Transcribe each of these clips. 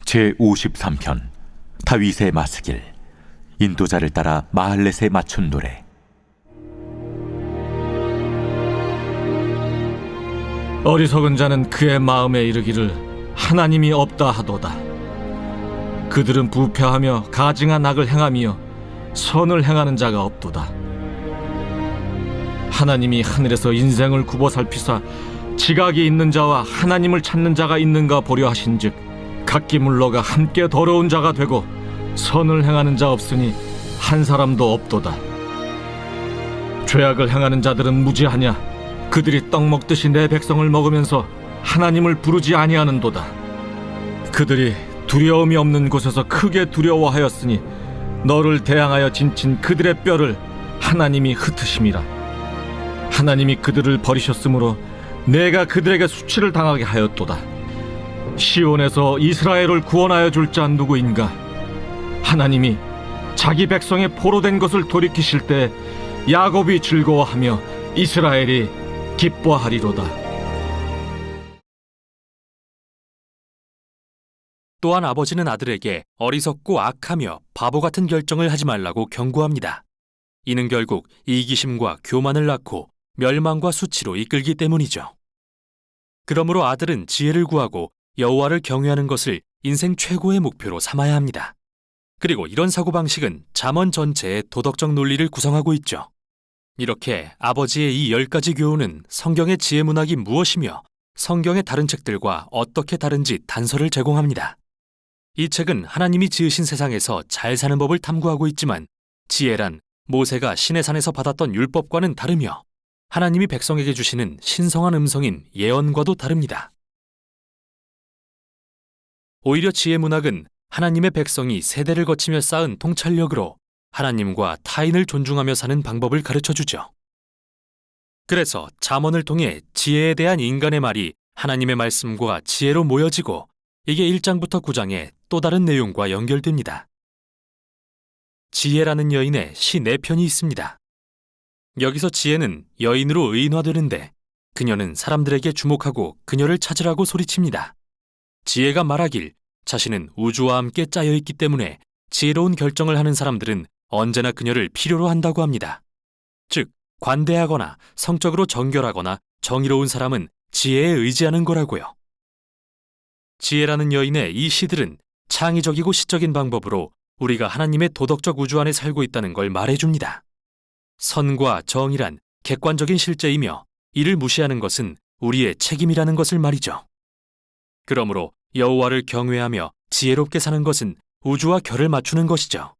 제53편 다윗의 마스길. 인도자를 따라 마할렛에 맞춘 노래. 어리석은 자는 그의 마음에 이르기를 하나님이 없다 하도다. 그들은 부패하며 가증한 악을 행하며 선을 행하는 자가 없도다. 하나님이 하늘에서 인생을 굽어 살피사 지각이 있는 자와 하나님을 찾는 자가 있는가 보려 하신즉 각기 물러가 함께 더러운 자가 되고 선을 행하는 자 없으니 한 사람도 없도다. 죄악을 행하는 자들은 무지하냐? 그들이 떡 먹듯이 내 백성을 먹으면서 하나님을 부르지 아니하는도다. 그들이 두려움이 없는 곳에서 크게 두려워하였으니 너를 대항하여 진친 그들의 뼈를 하나님이 흩으심이라. 하나님이 그들을 버리셨으므로 내가 그들에게 수치를 당하게 하였도다. 시온에서 이스라엘을 구원하여 줄 자 누구인가? 하나님이 자기 백성의 포로된 것을 돌이키실 때 야곱이 즐거워하며 이스라엘이 기뻐하리로다. 또한 아버지는 아들에게 어리석고 악하며 바보 같은 결정을 하지 말라고 경고합니다. 이는 결국 이기심과 교만을 낳고 멸망과 수치로 이끌기 때문이죠. 그러므로 아들은 지혜를 구하고 여호와를 경외하는 것을 인생 최고의 목표로 삼아야 합니다. 그리고 이런 사고방식은 잠언 전체의 도덕적 논리를 구성하고 있죠. 이렇게 아버지의 이 10가지 교훈은 성경의 지혜 문학이 무엇이며 성경의 다른 책들과 어떻게 다른지 단서를 제공합니다. 이 책은 하나님이 지으신 세상에서 잘 사는 법을 탐구하고 있지만 지혜란 모세가 시내산에서 받았던 율법과는 다르며 하나님이 백성에게 주시는 신성한 음성인 예언과도 다릅니다. 오히려 지혜 문학은 하나님의 백성이 세대를 거치며 쌓은 통찰력으로 하나님과 타인을 존중하며 사는 방법을 가르쳐주죠. 그래서 잠언을 통해 지혜에 대한 인간의 말이 하나님의 말씀과 지혜로 모여지고 이게 1장부터 9장의 또 다른 내용과 연결됩니다. 지혜라는 여인의 시 4편이 있습니다. 여기서 지혜는 여인으로 의인화되는데 그녀는 사람들에게 주목하고 그녀를 찾으라고 소리칩니다. 지혜가 말하길 자신은 우주와 함께 짜여있기 때문에 지혜로운 결정을 하는 사람들은 언제나 그녀를 필요로 한다고 합니다. 즉, 관대하거나 성적으로 정결하거나 정의로운 사람은 지혜에 의지하는 거라고요. 지혜라는 여인의 이 시들은 창의적이고 시적인 방법으로 우리가 하나님의 도덕적 우주 안에 살고 있다는 걸 말해줍니다. 선과 정의란 객관적인 실제이며 이를 무시하는 것은 우리의 책임이라는 것을 말이죠. 그러므로 여호와를 경외하며 지혜롭게 사는 것은 우주와 결을 맞추는 것이죠.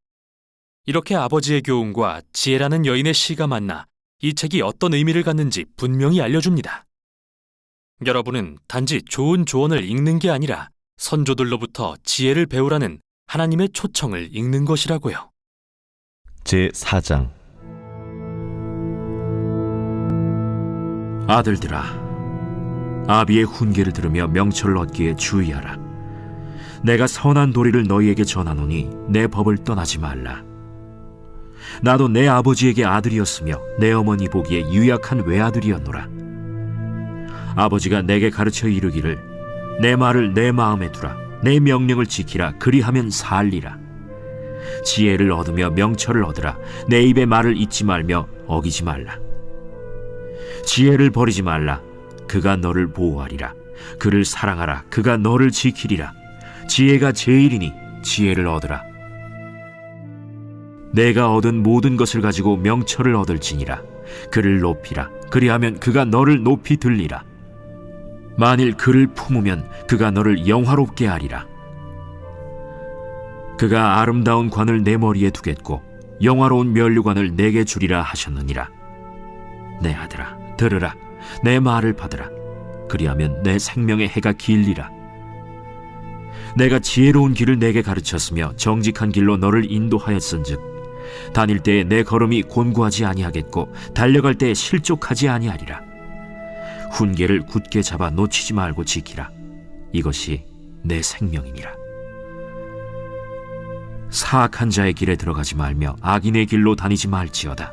이렇게 아버지의 교훈과 지혜라는 여인의 시가 만나 이 책이 어떤 의미를 갖는지 분명히 알려줍니다. 여러분은 단지 좋은 조언을 읽는 게 아니라 선조들로부터 지혜를 배우라는 하나님의 초청을 읽는 것이라고요. 제4장. 아들들아, 아비의 훈계를 들으며 명철을 얻기에 주의하라. 내가 선한 도리를 너희에게 전하노니 내 법을 떠나지 말라. 나도 내 아버지에게 아들이었으며 내 어머니 보기에 유약한 외아들이었노라. 아버지가 내게 가르쳐 이르기를 내 말을 내 마음에 두라. 내 명령을 지키라. 그리하면 살리라. 지혜를 얻으며 명철을 얻으라. 내 입의 말을 잊지 말며 어기지 말라. 지혜를 버리지 말라. 그가 너를 보호하리라. 그를 사랑하라. 그가 너를 지키리라. 지혜가 제일이니 지혜를 얻으라. 내가 얻은 모든 것을 가지고 명철을 얻을지니라. 그를 높이라. 그리하면 그가 너를 높이 들리라. 만일 그를 품으면 그가 너를 영화롭게 하리라. 그가 아름다운 관을 내 머리에 두겠고 영화로운 면류관을 내게 주리라 하셨느니라. 내 아들아, 들으라. 내 말을 받으라. 그리하면 내 생명의 해가 길리라. 내가 지혜로운 길을 내게 가르쳤으며 정직한 길로 너를 인도하였은즉 다닐 때에 내 걸음이 곤고하지 아니하겠고 달려갈 때에 실족하지 아니하리라. 훈계를 굳게 잡아 놓치지 말고 지키라. 이것이 내 생명이니라. 사악한 자의 길에 들어가지 말며 악인의 길로 다니지 말지어다.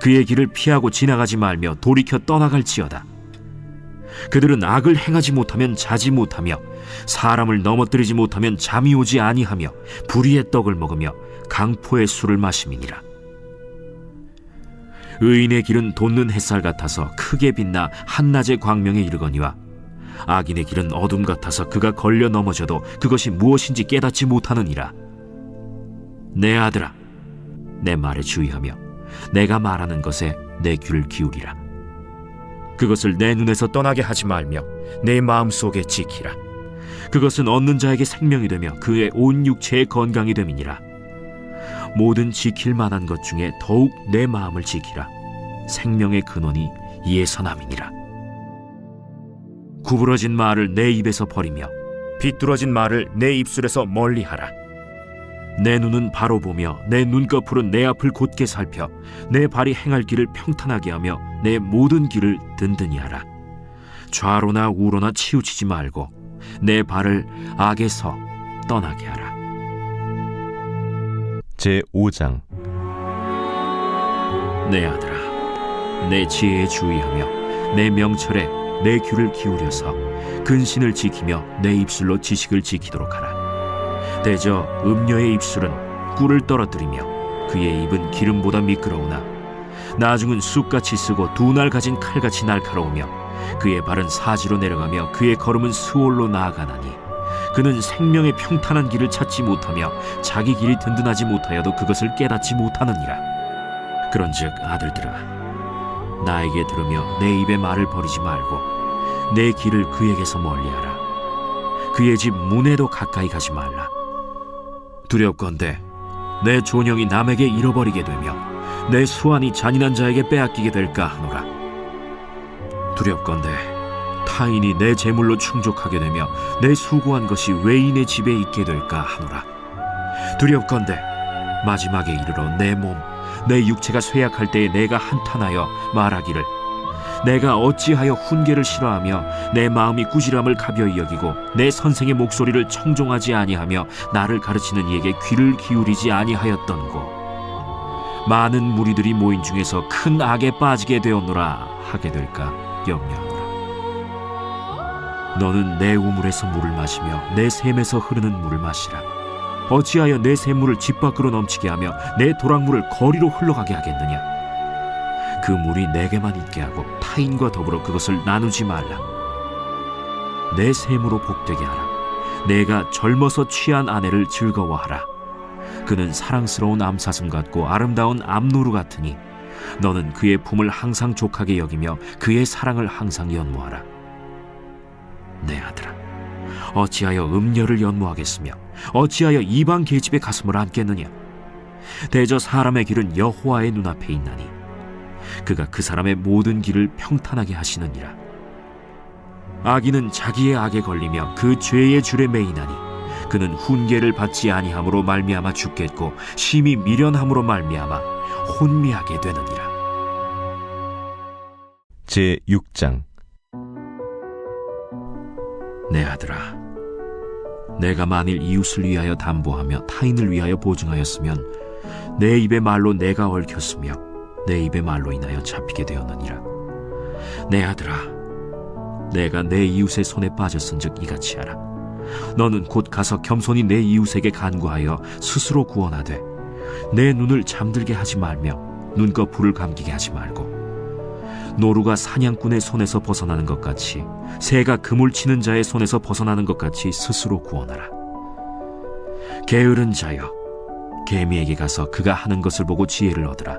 그의 길을 피하고 지나가지 말며 돌이켜 떠나갈지어다. 그들은 악을 행하지 못하면 자지 못하며 사람을 넘어뜨리지 못하면 잠이 오지 아니하며 불의의 떡을 먹으며 강포의 술을 마심이니라. 의인의 길은 돋는 햇살 같아서 크게 빛나 한낮의 광명에 이르거니와 악인의 길은 어둠 같아서 그가 걸려 넘어져도 그것이 무엇인지 깨닫지 못하느니라. 내 아들아, 내 말에 주의하며 내가 말하는 것에 내 귀를 기울이라. 그것을 내 눈에서 떠나게 하지 말며 내 마음속에 지키라. 그것은 얻는 자에게 생명이 되며 그의 온 육체의 건강이 됨이니라. 모든 지킬 만한 것 중에 더욱 내 마음을 지키라. 생명의 근원이 이에서 남이니라. 구부러진 말을 내 입에서 버리며 비뚤어진 말을 내 입술에서 멀리하라. 내 눈은 바로 보며 내 눈꺼풀은 내 앞을 곧게 살펴 내 발이 행할 길을 평탄하게 하며 내 모든 길을 든든히 하라. 좌로나 우로나 치우치지 말고 내 발을 악에서 떠나게 하라. 제5장. 내 아들아, 내 지혜에 주의하며 내 명철에 내 귀를 기울여서 근신을 지키며 내 입술로 지식을 지키도록 하라. 대저 음녀의 입술은 꿀을 떨어뜨리며 그의 입은 기름보다 미끄러우나 나중은 쑥같이 쓰고 두 날 가진 칼같이 날카로우며 그의 발은 사지로 내려가며 그의 걸음은 스올로 나아가나니 그는 생명의 평탄한 길을 찾지 못하며 자기 길이 든든하지 못하여도 그것을 깨닫지 못하느니라. 그런즉 아들들아, 나에게 들으며 내 입의 말을 버리지 말고 내 길을 그에게서 멀리하라. 그의 집 문에도 가까이 가지 말라. 두렵건대 내 존영이 남에게 잃어버리게 되며 내 수완이 잔인한 자에게 빼앗기게 될까 하노라. 두렵건대 타인이 내 재물로 충족하게 되며 내 수고한 것이 외인의 집에 있게 될까 하노라. 두렵건대 마지막에 이르러 내 몸, 내 육체가 쇠약할 때에 내가 한탄하여 말하기를 내가 어찌하여 훈계를 싫어하며 내 마음이 꾸지람을 가벼이 여기고 내 선생의 목소리를 청종하지 아니하며 나를 가르치는 이에게 귀를 기울이지 아니하였던고. 많은 무리들이 모인 중에서 큰 악에 빠지게 되었노라 하게 될까 염려하노라. 너는 내 우물에서 물을 마시며 내 샘에서 흐르는 물을 마시라. 어찌하여 내 샘물을 집 밖으로 넘치게 하며 내 도랑물을 거리로 흘러가게 하겠느냐. 그 물이 내게만 있게 하고 타인과 더불어 그것을 나누지 말라. 내 샘으로 복되게 하라. 내가 젊어서 취한 아내를 즐거워하라. 그는 사랑스러운 암사슴 같고 아름다운 암노루 같으니 너는 그의 품을 항상 족하게 여기며 그의 사랑을 항상 연모하라. 내 아들아, 어찌하여 음녀를 연모하겠으며 어찌하여 이방 계집의 가슴을 안겠느냐. 대저 사람의 길은 여호와의 눈앞에 있나니 그가 그 사람의 모든 길을 평탄하게 하시느니라. 악인은 자기의 악에 걸리며 그 죄의 줄에 매이나니 그는 훈계를 받지 아니함으로 말미암아 죽겠고 심히 미련함으로 말미암아 혼미하게 되느니라. 제6장. 내 아들아, 내가 만일 이웃을 위하여 담보하며 타인을 위하여 보증하였으면 내 입의 말로 내가 얽혔으며 내 입의 말로 인하여 잡히게 되었느니라. 내 아들아, 내가 내 이웃의 손에 빠졌은즉 이같이 하라. 너는 곧 가서 겸손히 내 이웃에게 간구하여 스스로 구원하되 내 눈을 잠들게 하지 말며 눈꺼풀을 감기게 하지 말고 노루가 사냥꾼의 손에서 벗어나는 것 같이 새가 그물 치는 자의 손에서 벗어나는 것 같이 스스로 구원하라. 게으른 자여, 개미에게 가서 그가 하는 것을 보고 지혜를 얻으라.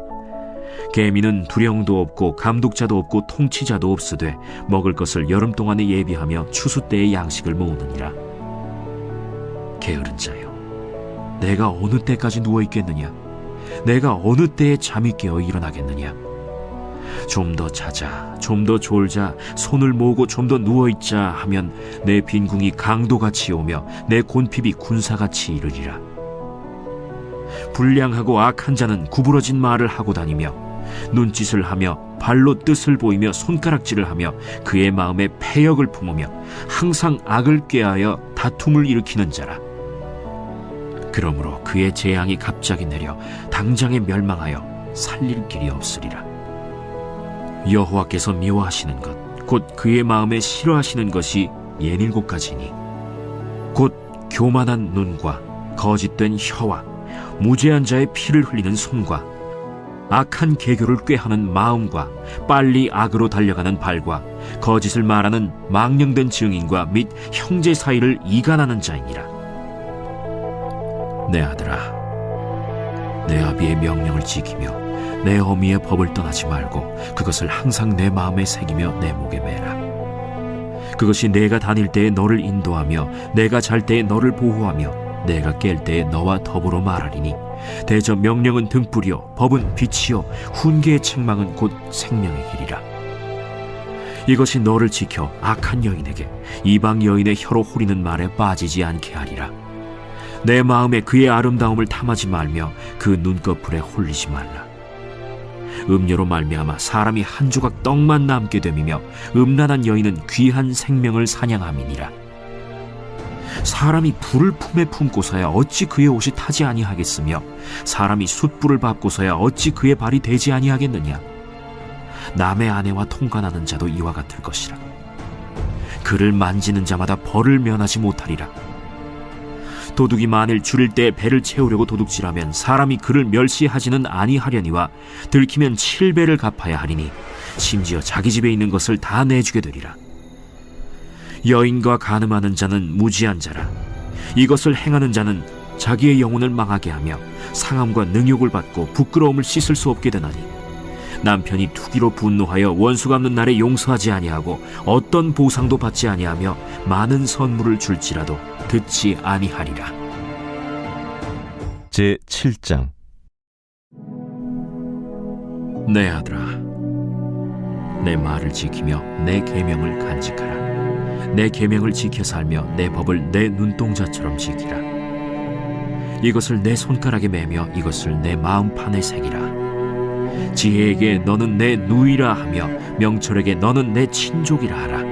개미는 두령도 없고 감독자도 없고 통치자도 없으되 먹을 것을 여름 동안에 예비하며 추수 때의 양식을 모으느니라. 게으른 자여, 내가 어느 때까지 누워있겠느냐? 내가 어느 때에 잠이 깨어 일어나겠느냐? 좀 더 자자, 좀 더 졸자, 손을 모으고 좀 더 누워있자 하면 내 빈궁이 강도같이 오며 내 곤핍이 군사같이 이르리라. 불량하고 악한 자는 구부러진 말을 하고 다니며 눈짓을 하며 발로 뜻을 보이며 손가락질을 하며 그의 마음에 패역을 품으며 항상 악을 꾀하여 다툼을 일으키는 자라. 그러므로 그의 재앙이 갑자기 내려 당장에 멸망하여 살릴 길이 없으리라. 여호와께서 미워하시는 것 곧 그의 마음에 싫어하시는 것이 17가지니 곧 교만한 눈과 거짓된 혀와 무죄한 자의 피를 흘리는 손과 악한 계교를 꾀하는 마음과 빨리 악으로 달려가는 발과 거짓을 말하는 망령된 증인과 및 형제 사이를 이간하는 자이니라. 내 아들아, 내 아비의 명령을 지키며 내 어미의 법을 떠나지 말고 그것을 항상 내 마음에 새기며 내 목에 매라. 그것이 내가 다닐 때에 너를 인도하며 내가 잘 때에 너를 보호하며 내가 깰 때에 너와 더불어 말하리니 대저 명령은 등불이요 법은 빛이요 훈계의 책망은 곧 생명의 길이라. 이것이 너를 지켜 악한 여인에게 이방 여인의 혀로 후리는 말에 빠지지 않게 하리라. 내 마음에 그의 아름다움을 탐하지 말며 그 눈꺼풀에 홀리지 말라. 음료로 말미암아 사람이 한 조각 떡만 남게 됨이며 음란한 여인은 귀한 생명을 사냥함이니라. 사람이 불을 품에 품고서야 어찌 그의 옷이 타지 아니하겠으며 사람이 숯불을 밟고서야 어찌 그의 발이 되지 아니하겠느냐. 남의 아내와 통관하는 자도 이와 같을 것이라. 그를 만지는 자마다 벌을 면하지 못하리라. 도둑이 만일 줄일 때 배를 채우려고 도둑질하면 사람이 그를 멸시하지는 아니하려니와 들키면 7배를 갚아야 하리니 심지어 자기 집에 있는 것을 다 내주게 되리라. 여인과 간음하는 자는 무지한 자라. 이것을 행하는 자는 자기의 영혼을 망하게 하며 상함과 능욕을 받고 부끄러움을 씻을 수 없게 되나니 남편이 투기로 분노하여 원수 갚는 날에 용서하지 아니하고 어떤 보상도 받지 아니하며 많은 선물을 줄지라도 듣지 아니하리라. 제7장. 내 아들아, 내 말을 지키며 내 계명을 간직하라. 내 계명을 지켜 살며 내 법을 내 눈동자처럼 지키라. 이것을 내 손가락에 매며 이것을 내 마음판에 새기라. 지혜에게 너는 내 누이라 하며 명철에게 너는 내 친족이라 하라.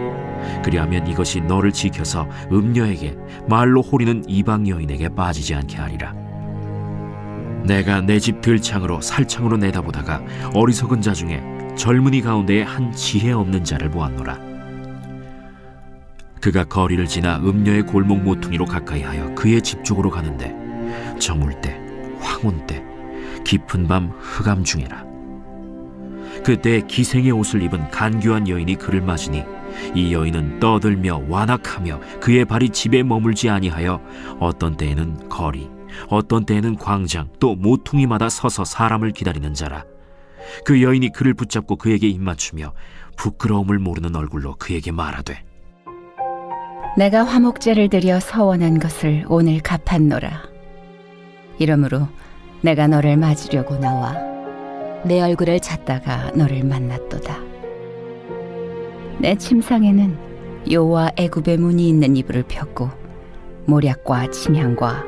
그리하면 이것이 너를 지켜서 음녀에게 말로 호리는 이방 여인에게 빠지지 않게 하리라. 내가 내 집 들창으로 살창으로 내다보다가 어리석은 자 중에 젊은이 가운데에 한 지혜 없는 자를 보았노라. 그가 거리를 지나 음녀의 골목 모퉁이로 가까이하여 그의 집 쪽으로 가는데 저물 때, 황혼 때, 깊은 밤 흑암 중에라. 그때 기생의 옷을 입은 간교한 여인이 그를 맞으니 이 여인은 떠들며 완악하며 그의 발이 집에 머물지 아니하여 어떤 때에는 거리, 어떤 때에는 광장, 또 모퉁이마다 서서 사람을 기다리는 자라. 그 여인이 그를 붙잡고 그에게 입맞추며 부끄러움을 모르는 얼굴로 그에게 말하되, 내가 화목제를 드려 서원한 것을 오늘 갚았노라. 이러므로 내가 너를 맞으려고 나와 내 얼굴을 찾다가 너를 만났도다. 내 침상에는 요와 애굽의 문이 있는 이불을 폈고 모략과 침향과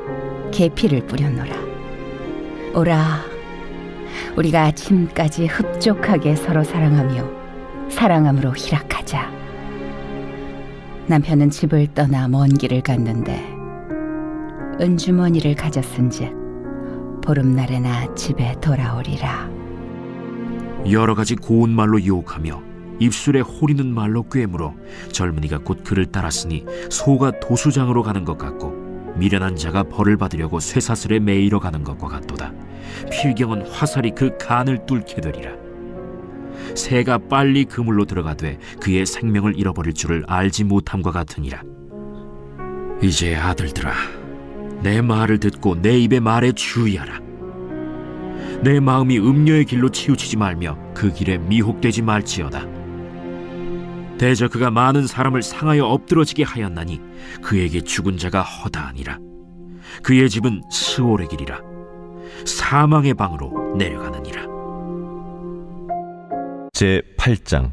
계피를 뿌렸노라. 오라, 우리가 아침까지 흡족하게 서로 사랑하며 사랑함으로 희락하자. 남편은 집을 떠나 먼 길을 갔는데 은주머니를 가졌은즉 보름날에나 집에 돌아오리라. 여러 가지 고운 말로 유혹하며 입술에 호리는 말로 꿰물어 젊은이가 곧 그를 따랐으니 소가 도수장으로 가는 것 같고 미련한 자가 벌을 받으려고 쇠사슬에 매이러 가는 것과 같도다. 필경은 화살이 그 간을 뚫게 되리라. 새가 빨리 그물로 들어가되 그의 생명을 잃어버릴 줄을 알지 못함과 같으니라. 이제 아들들아, 내 말을 듣고 내 입의 말에 주의하라. 내 마음이 음녀의 길로 치우치지 말며 그 길에 미혹되지 말지어다. 대저 그가 많은 사람을 상하여 엎드러지게 하였나니 그에게 죽은 자가 허다하니라. 그의 집은 스올의 길이라. 사망의 방으로 내려가느니라. 제8장.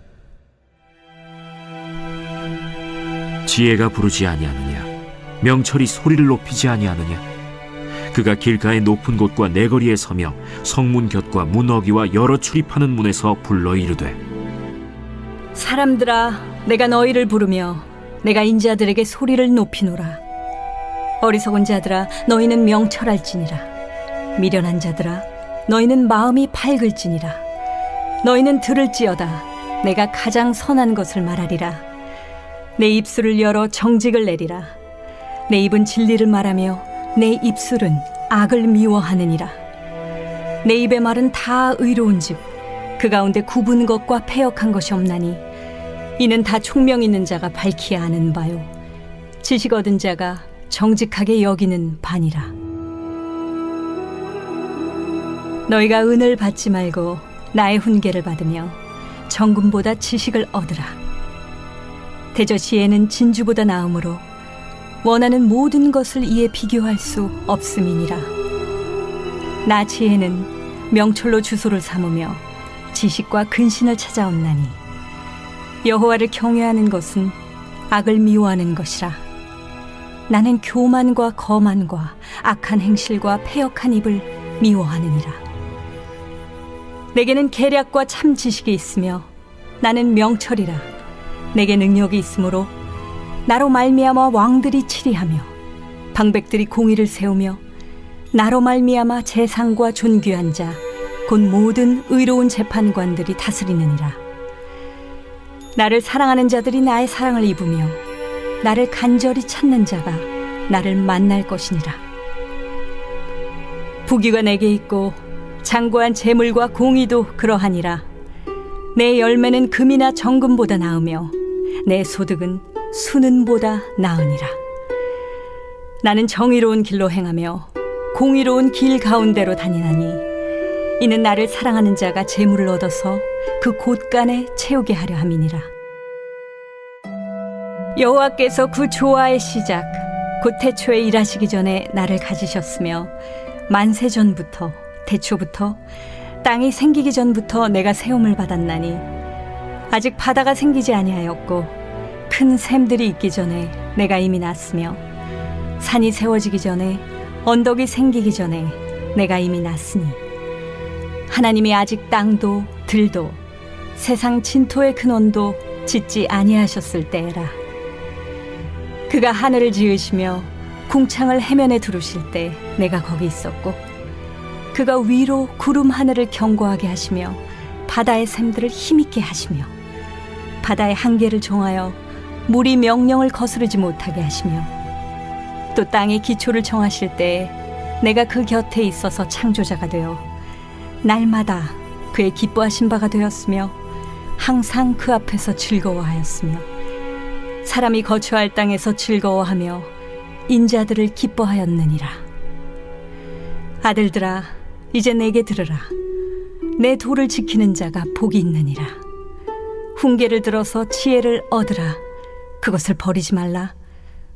지혜가 부르지 아니하느냐? 명철이 소리를 높이지 아니하느냐? 그가 길가의 높은 곳과 내거리에 서며 성문 곁과 문어기와 여러 출입하는 문에서 불러 이르되, 사람들아, 내가 너희를 부르며 내가 인자들에게 소리를 높이노라. 어리석은 자들아, 너희는 명철할지니라. 미련한 자들아, 너희는 마음이 밝을지니라. 너희는 들을지어다. 내가 가장 선한 것을 말하리라. 내 입술을 열어 정직을 내리라. 내 입은 진리를 말하며 내 입술은 악을 미워하느니라. 내 입의 말은 다 의로운즉 그 가운데 굽은 것과 패역한 것이 없나니 이는 다 총명 있는 자가 밝히 아는 바요 지식 얻은 자가 정직하게 여기는 바니라. 너희가 은을 받지 말고 나의 훈계를 받으며 정금보다 지식을 얻으라. 대저 지혜는 진주보다 나음으로 원하는 모든 것을 이에 비교할 수 없음이니라. 나 지혜는 명철로 주소를 삼으며 지식과 근신을 찾아온나니 여호와를 경외하는 것은 악을 미워하는 것이라. 나는 교만과 거만과 악한 행실과 패역한 입을 미워하느니라. 내게는 계략과 참 지식이 있으며 나는 명철이라. 내게 능력이 있으므로 나로 말미암아 왕들이 치리하며 방백들이 공의를 세우며 나로 말미암아 재상과 존귀한 자 곧 모든 의로운 재판관들이 다스리느니라. 나를 사랑하는 자들이 나의 사랑을 입으며 나를 간절히 찾는 자가 나를 만날 것이니라. 부귀가 내게 있고 장구한 재물과 공의도 그러하니라. 내 열매는 금이나 정금보다 나으며 내 소득은 수는보다 나으니라. 나는 정의로운 길로 행하며 공의로운 길 가운데로 다니나니 이는 나를 사랑하는 자가 재물을 얻어서 그 곳간에 채우게 하려 함이니라. 여호와께서 그 조화의 시작 곧 태초에 일하시기 전에 나를 가지셨으며 만세 전부터 태초부터 땅이 생기기 전부터 내가 세움을 받았나니 아직 바다가 생기지 아니하였고 큰 샘들이 있기 전에 내가 이미 났으며 산이 세워지기 전에 언덕이 생기기 전에 내가 이미 났으니 하나님이 아직 땅도 들도 세상 진토의 근원도 짓지 아니하셨을 때라. 그가 하늘을 지으시며 궁창을 해면에 두르실 때 내가 거기 있었고 그가 위로 구름 하늘을 견고하게 하시며 바다의 샘들을 힘있게 하시며 바다의 한계를 정하여 물이 명령을 거스르지 못하게 하시며 또 땅의 기초를 정하실 때에 내가 그 곁에 있어서 창조자가 되어 날마다 그의 기뻐하신 바가 되었으며 항상 그 앞에서 즐거워하였으며 사람이 거처할 땅에서 즐거워하며 인자들을 기뻐하였느니라. 아들들아 이제 내게 들으라. 내 도를 지키는 자가 복이 있느니라. 훈계를 들어서 지혜를 얻으라. 그것을 버리지 말라.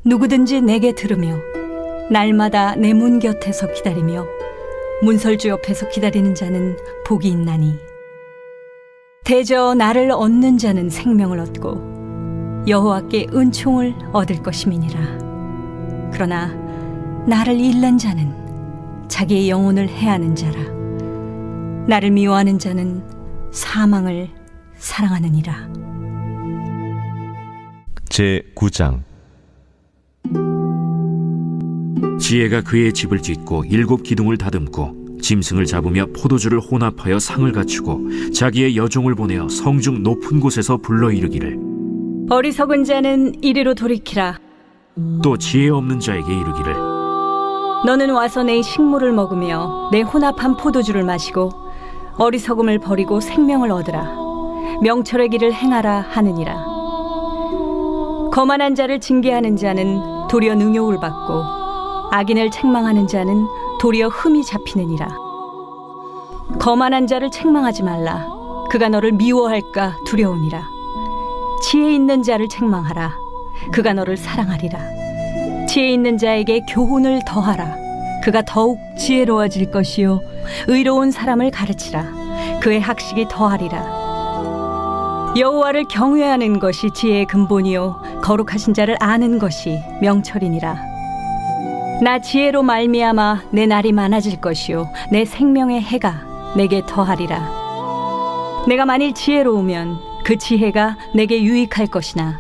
누구든지 내게 들으며 날마다 내 문 곁에서 기다리며 문설주 옆에서 기다리는 자는 복이 있나니 대저 나를 얻는 자는 생명을 얻고 여호와께 은총을 얻을 것임이니라. 그러나 나를 잃는 자는 자기의 영혼을 해하는 자라. 나를 미워하는 자는 사망을 사랑하느니라. 제9장 지혜가 그의 집을 짓고 7 기둥을 다듬고 짐승을 잡으며 포도주를 혼합하여 상을 갖추고 자기의 여종을 보내어 성중 높은 곳에서 불러 이르기를 어리석은 자는 이리로 돌이키라. 또 지혜 없는 자에게 이르기를 너는 와서 내 식물을 먹으며 내 혼합한 포도주를 마시고 어리석음을 버리고 생명을 얻으라. 명철의 길을 행하라 하느니라. 거만한 자를 징계하는 자는 도리어 능욕을 받고 악인을 책망하는 자는 도리어 흠이 잡히느니라. 거만한 자를 책망하지 말라. 그가 너를 미워할까 두려우니라. 지혜 있는 자를 책망하라. 그가 너를 사랑하리라. 지혜 있는 자에게 교훈을 더하라. 그가 더욱 지혜로워질 것이요 의로운 사람을 가르치라. 그의 학식이 더하리라. 여호와를 경외하는 것이 지혜의 근본이요 거룩하신 자를 아는 것이 명철이니라. 나 지혜로 말미암아 내 날이 많아질 것이요 내 생명의 해가 내게 더하리라. 내가 만일 지혜로우면 그 지혜가 내게 유익할 것이나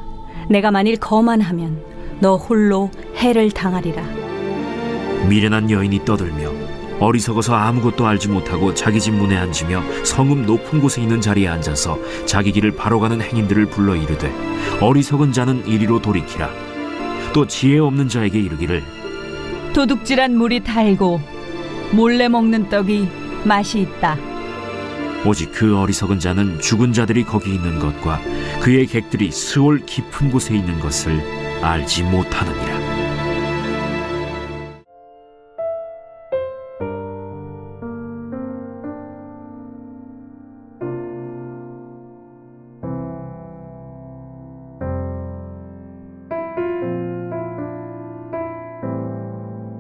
내가 만일 거만하면 너 홀로 해를 당하리라. 미련한 여인이 떠들며 어리석어서 아무것도 알지 못하고 자기 집 문에 앉으며 성읍 높은 곳에 있는 자리에 앉아서 자기 길을 바로 가는 행인들을 불러 이르되 어리석은 자는 이리로 돌이키라. 또 지혜 없는 자에게 이르기를 도둑질한 물이 달고 몰래 먹는 떡이 맛이 있다. 오직 그 어리석은 자는 죽은 자들이 거기 있는 것과 그의 객들이 스올 깊은 곳에 있는 것을 알지 못하느니라.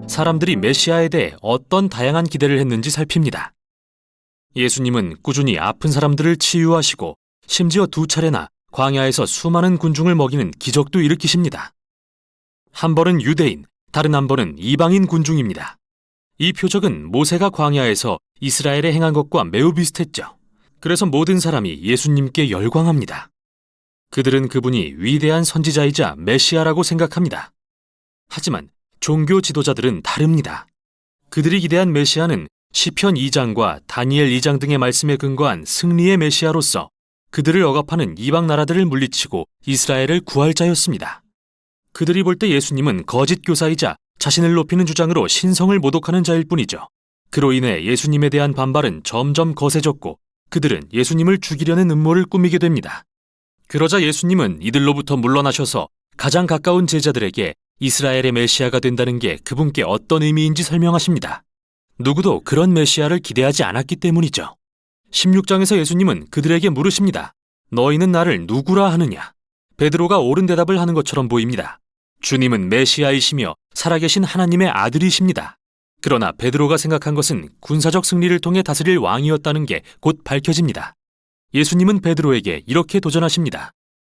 사람들이 메시아에 대해 어떤 다양한 기대를 했는지 살핍니다. 예수님은 꾸준히 아픈 사람들을 치유하시고 심지어 2차례나 광야에서 수많은 군중을 먹이는 기적도 일으키십니다. 한 번은 유대인, 다른 한 번은 이방인 군중입니다. 이 표적은 모세가 광야에서 이스라엘에 행한 것과 매우 비슷했죠. 그래서 모든 사람이 예수님께 열광합니다. 그들은 그분이 위대한 선지자이자 메시아라고 생각합니다. 하지만 종교 지도자들은 다릅니다. 그들이 기대한 메시아는 시편 2장과 다니엘 2장 등의 말씀에 근거한 승리의 메시아로서 그들을 억압하는 이방 나라들을 물리치고 이스라엘을 구할 자였습니다. 그들이 볼 때 예수님은 거짓 교사이자 자신을 높이는 주장으로 신성을 모독하는 자일 뿐이죠. 그로 인해 예수님에 대한 반발은 점점 거세졌고 그들은 예수님을 죽이려는 음모를 꾸미게 됩니다. 그러자 예수님은 이들로부터 물러나셔서 가장 가까운 제자들에게 이스라엘의 메시아가 된다는 게 그분께 어떤 의미인지 설명하십니다. 누구도 그런 메시아를 기대하지 않았기 때문이죠. 16장에서 예수님은 그들에게 물으십니다. 너희는 나를 누구라 하느냐? 베드로가 옳은 대답을 하는 것처럼 보입니다. 주님은 메시아이시며 살아계신 하나님의 아들이십니다. 그러나 베드로가 생각한 것은 군사적 승리를 통해 다스릴 왕이었다는 게 곧 밝혀집니다. 예수님은 베드로에게 이렇게 도전하십니다.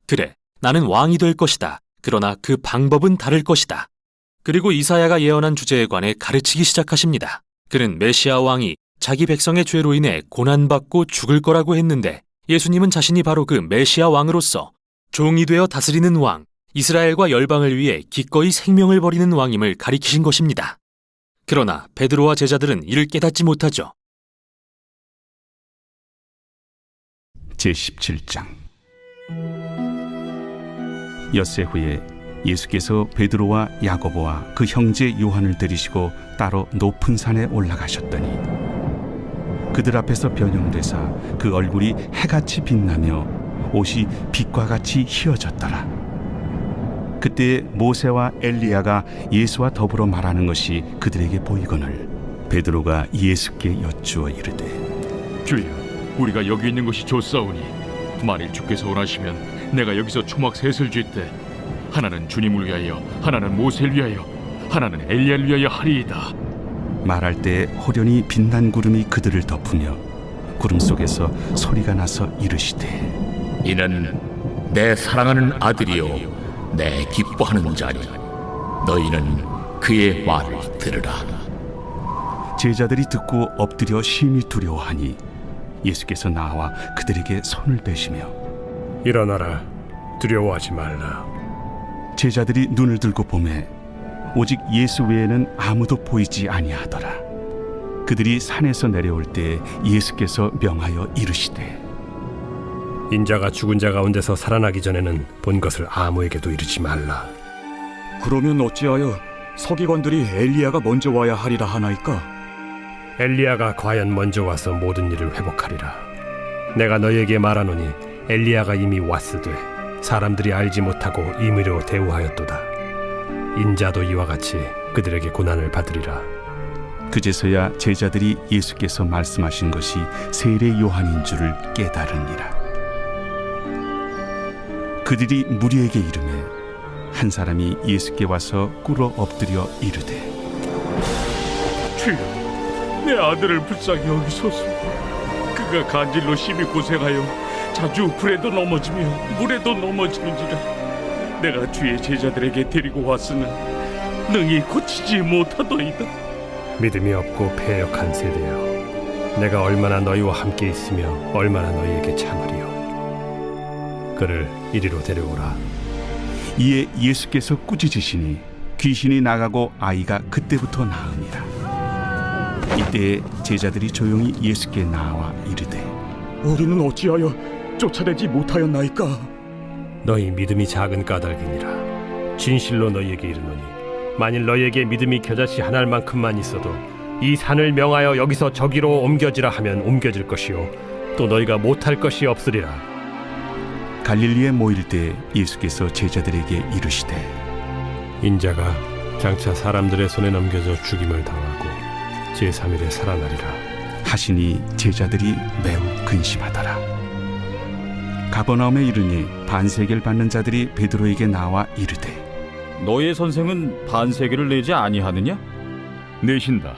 그래, 나는 왕이 될 것이다. 그러나 그 방법은 다를 것이다. 그리고 이사야가 예언한 주제에 관해 가르치기 시작하십니다. 그는 메시아 왕이 자기 백성의 죄로 인해 고난받고 죽을 거라고 했는데 예수님은 자신이 바로 그 메시아 왕으로서 종이 되어 다스리는 왕, 이스라엘과 열방을 위해 기꺼이 생명을 버리는 왕임을 가리키신 것입니다. 그러나 베드로와 제자들은 이를 깨닫지 못하죠. 제17장 엿새 후에 예수께서 베드로와 야고보와 그 형제 요한을 데리시고 따로 높은 산에 올라가셨더니 그들 앞에서 변형되사 그 얼굴이 해같이 빛나며 옷이 빛과 같이 희어졌더라. 그때 모세와 엘리야가 예수와 더불어 말하는 것이 그들에게 보이거늘 베드로가 예수께 여쭈어 이르되 주여, 우리가 여기 있는 것이 좋사오니 만일 주께서 원하시면 내가 여기서 초막 셋을 쥘때 하나는 주님을 위하여, 하나는 모세를 위하여, 하나는 엘리야를 위하여 하리이다. 말할 때 호련히 빛난 구름이 그들을 덮으며 구름 속에서 소리가 나서 이르시되 이는 내 사랑하는 아들이요 내 기뻐하는 자니 너희는 그의 말을 들으라. 제자들이 듣고 엎드려 심히 두려워하니 예수께서 나와 그들에게 손을 빼시며 일어나라, 두려워하지 말라. 제자들이 눈을 들고 보매 오직 예수 외에는 아무도 보이지 아니하더라. 그들이 산에서 내려올 때 예수께서 명하여 이르시되 인자가 죽은 자 가운데서 살아나기 전에는 본 것을 아무에게도 이르지 말라. 그러면 어찌하여 서기관들이 엘리야가 먼저 와야 하리라 하나이까? 엘리야가 과연 먼저 와서 모든 일을 회복하리라. 내가 너희에게 말하노니 엘리야가 이미 왔으되 사람들이 알지 못하고 임의로 대우하였도다. 인자도 이와 같이 그들에게 고난을 받으리라. 그제서야 제자들이 예수께서 말씀하신 것이 세례 요한인 줄을 깨달으니라. 그들이 무리에게 이르매 한 사람이 예수께 와서 꿇어 엎드려 이르되 주여, 내 아들을 불쌍히 여기소서. 그가 간질로 심히 고생하여 자주 불에도 넘어지며 물에도 넘어지는지라. 내가 주의 제자들에게 데리고 왔으나 능히 고치지 못하더이다. 믿음이 없고 패역한 세대여, 내가 얼마나 너희와 함께 있으며 얼마나 너희에게 참으리요. 그를 이리로 데려오라. 이에 예수께서 꾸짖으시니 귀신이 나가고 아이가 그때부터 나으니라. 이때 제자들이 조용히 예수께 나와 이르되 우리는 어찌하여 쫓아내지 못하였나이까? 너희 믿음이 작은 까닭이니라. 진실로 너희에게 이르노니 만일 너희에게 믿음이 겨자씨 한 알만큼만 있어도 이 산을 명하여 여기서 저기로 옮겨지라 하면 옮겨질 것이요 또 너희가 못할 것이 없으리라. 갈릴리에 모일 때 예수께서 제자들에게 이르시되 인자가 장차 사람들의 손에 넘겨져 죽임을 당하고 제3일에 살아나리라 하시니 제자들이 매우 근심하더라. 가버나움에 이르니 반세계를 받는 자들이 베드로에게 나와 이르되 너의 선생은 반세계를 내지 아니하느냐? 내신다.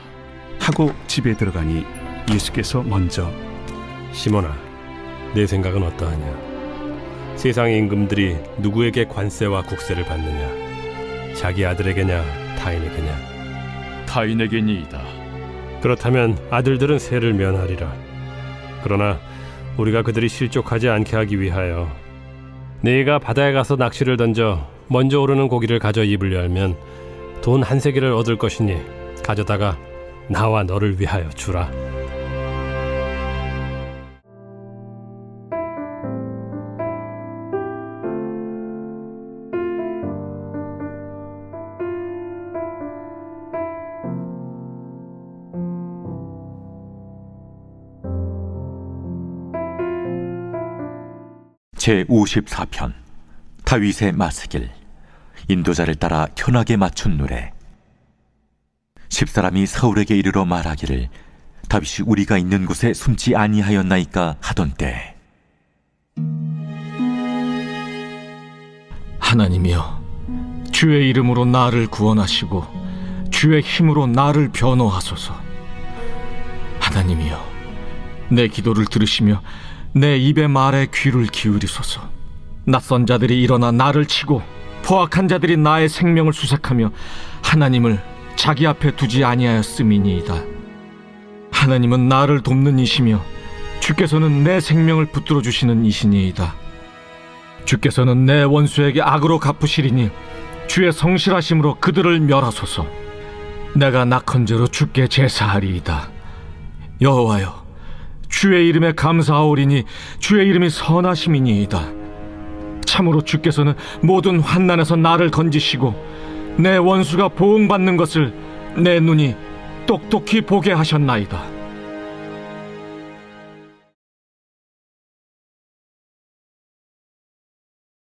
하고 집에 들어가니 예수께서 먼저 시몬아, 내 생각은 어떠하냐? 세상의 임금들이 누구에게 관세와 국세를 받느냐? 자기 아들에게냐 타인에게냐? 타인에게니이다. 그렇다면 아들들은 세를 면하리라. 그러나 우리가 그들이 실족하지 않게 하기 위하여 네가 바다에 가서 낚시를 던져 먼저 오르는 고기를 가져 입을 열면 돈 한 세겔을 얻을 것이니 가져다가 나와 너를 위하여 주라. 제54편 다윗의 마스길. 인도자를 따라 현하게 맞춘 노래. 10사람이 사울에게 이르러 말하기를 다윗이 우리가 있는 곳에 숨지 아니하였나이까 하던 때 하나님이여, 주의 이름으로 나를 구원하시고 주의 힘으로 나를 변호하소서. 하나님이여, 내 기도를 들으시며 내 입의 말에 귀를 기울이소서. 낯선 자들이 일어나 나를 치고 포악한 자들이 나의 생명을 수색하며 하나님을 자기 앞에 두지 아니하였음이니이다. 하나님은 나를 돕는 이시며 주께서는 내 생명을 붙들어 주시는 이시니이다. 주께서는 내 원수에게 악으로 갚으시리니 주의 성실하심으로 그들을 멸하소서. 내가 낙헌제로 주께 제사하리이다. 여호와여, 주의 이름에 감사하오리니 주의 이름이 선하심이니이다. 참으로 주께서는 모든 환난에서 나를 건지시고 내 원수가 보응받는 것을 내 눈이 똑똑히 보게 하셨나이다.